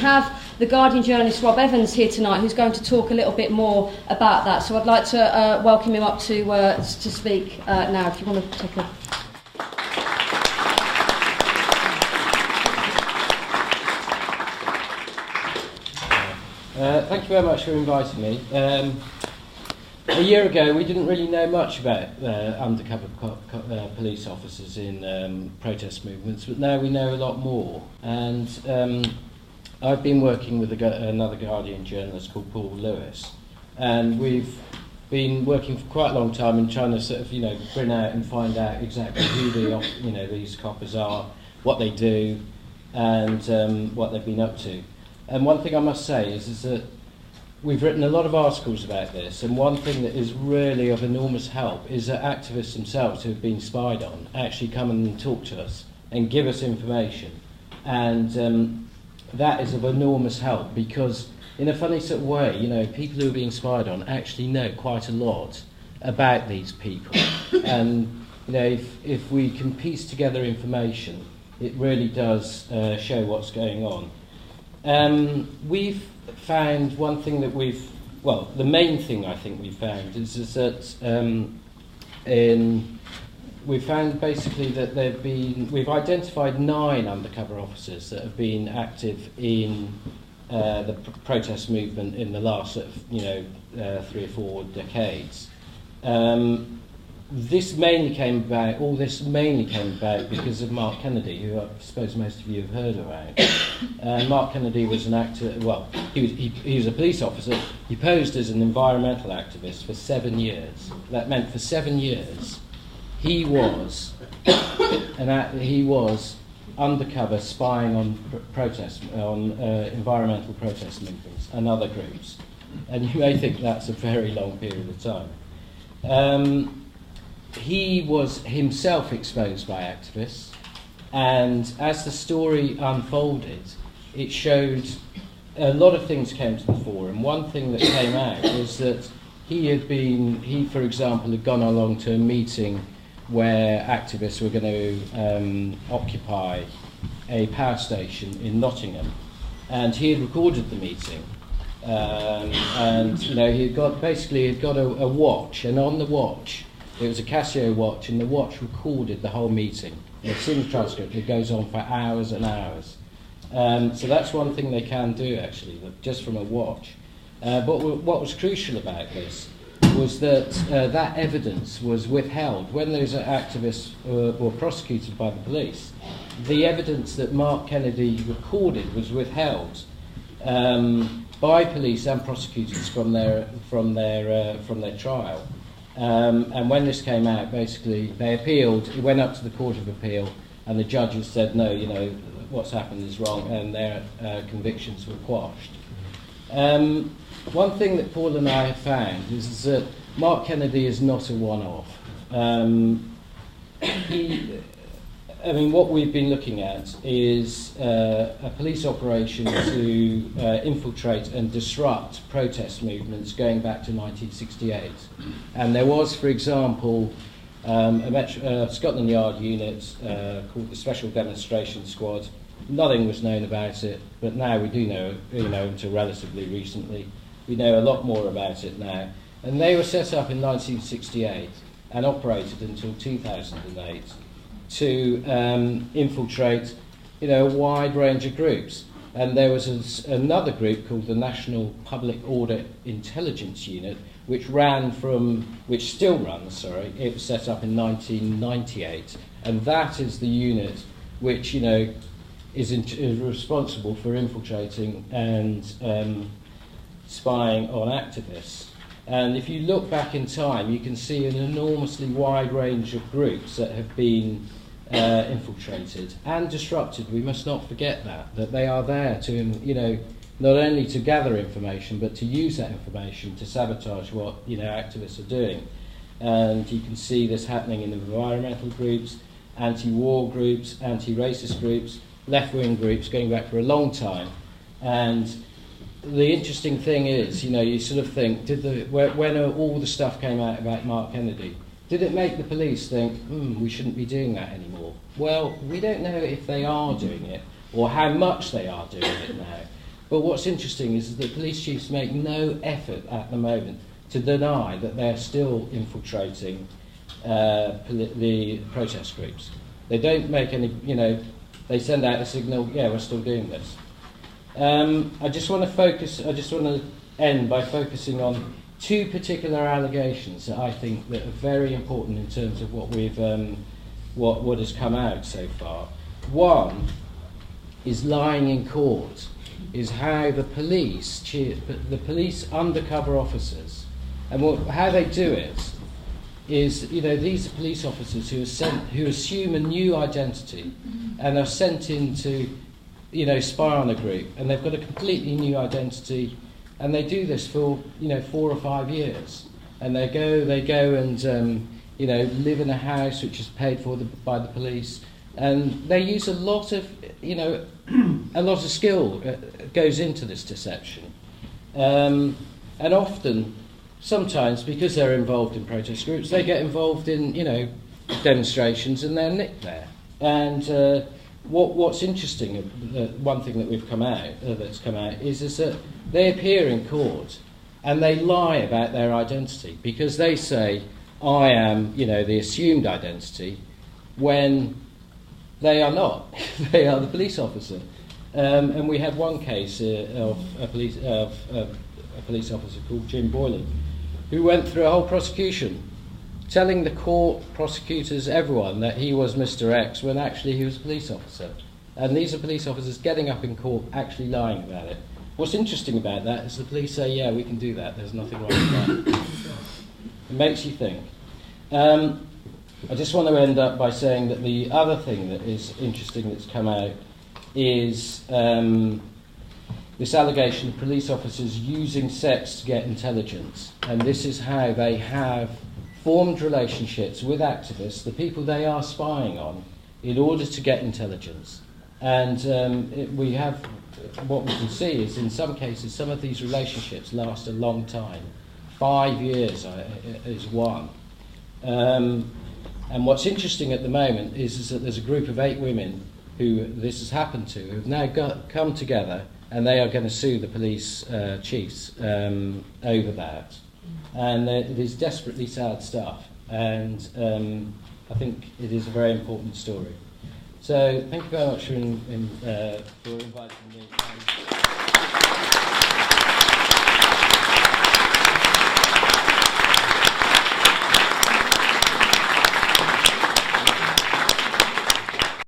have the Guardian journalist Rob Evans here tonight, who's going to talk a little bit more about that. So I'd like to welcome him up to speak now, if you want to take a... Thank you very much for inviting me. A year ago, we didn't really know much about undercover police officers in protest movements, but now we know a lot more. And I've been working with another Guardian journalist called Paul Lewis, and we've been working for quite a long time in trying to sort of, bring out and find out exactly who these coppers are, what they do, and what they've been up to. And one thing I must say is that we've written a lot of articles about this, and one thing that is really of enormous help is that activists themselves who have been spied on actually come and talk to us and give us information. And that is of enormous help, because in a funny sort of way, people who are being spied on actually know quite a lot about these people. And if we can piece together information, it really does show what's going on. We've found one thing that the main thing I think we've found is that we've found basically that we've identified 9 undercover officers that have been active in the protest movement in the last 3 or 4 decades. All this mainly came about because of Mark Kennedy, who I suppose most of you have heard about. Mark Kennedy was an actor, he was a police officer. He posed as an environmental activist for 7 years. That meant for 7 years he was undercover spying on environmental protest movements and other groups. And you may think that's a very long period of time. He was himself exposed by activists, and as the story unfolded, it showed a lot of things came to the fore. And one thing that came out was that he, for example, had gone along to a meeting where activists were going to occupy a power station in Nottingham, and he had recorded the meeting. And he had got a watch, and on the watch, it was a Casio watch, and the watch recorded the whole meeting. It's in the transcript. It goes on for hours and hours. So that's one thing they can do, actually, just from a watch. But what was crucial about this was that that evidence was withheld. When those activists were prosecuted by the police, the evidence that Mark Kennedy recorded was withheld by police and prosecutors from their trial. And when this came out, basically, they appealed. It went up to the Court of Appeal, and the judges said, no, what's happened is wrong, and their convictions were quashed. One thing that Paul and I have found is that Mark Kennedy is not a one-off. What we've been looking at is a police operation to infiltrate and disrupt protest movements going back to 1968. And there was, for example, a Scotland Yard unit called the Special Demonstration Squad. Nothing was known about it, but now we do know, until relatively recently. We know a lot more about it now. And they were set up in 1968 and operated until 2008. To infiltrate, a wide range of groups. And there was another group called the National Public Order Intelligence Unit, which still runs. It was set up in 1998, and that is the unit which, is responsible for infiltrating and spying on activists. And if you look back in time, you can see an enormously wide range of groups that have been infiltrated and disrupted. We must not forget that they are there to, not only to gather information, but to use that information to sabotage what, activists are doing. And you can see this happening in environmental groups, anti-war groups, anti-racist groups, left-wing groups, going back for a long time. And the interesting thing is, you sort of think, when all the stuff came out about Mark Kennedy, did it make the police think, we shouldn't be doing that anymore? Well, we don't know if they are doing it or how much they are doing it now. But what's interesting is that police chiefs make no effort at the moment to deny that they're still infiltrating the protest groups. They don't make any, they send out a signal, yeah, we're still doing this. I just want to end by focusing on two particular allegations that I think that are very important in terms of what we've, what has come out so far. One is lying in court, is how the police undercover officers, and how they do it is, these are police officers who assume a new identity and are sent in to, spy on a group, and they've got a completely new identity, and they do this for, 4 or 5 years, and they go and, live in a house which is paid for by the police, and they use a lot of, a lot of skill goes into this deception, and often. Sometimes, because they're involved in protest groups, they get involved in, demonstrations, and they're nicked there. And what's interesting, one thing that that's come out, is that they appear in court and they lie about their identity because they say, "I am, the assumed identity," when they are not. They are the police officer. And we had one case of a police officer called Jim Boylan, who went through a whole prosecution telling the court, prosecutors, everyone that he was Mr. X when actually he was a police officer. And these are police officers getting up in court actually lying about it. What's interesting about that is the police say, yeah, we can do that, there's nothing wrong with that. It makes you think. I just want to end up by saying that the other thing that is interesting that's come out is this allegation of police officers using sex to get intelligence. And this is how they have formed relationships with activists, the people they are spying on, in order to get intelligence. And what we can see is, in some cases, some of these relationships last a long time. 5 years is one. And what's interesting at the moment is that there's a group of 8 women who this has happened to, who have now come together, and they are going to sue the police chiefs over that. And it is desperately sad stuff, and I think it is a very important story. So thank you very much for inviting me.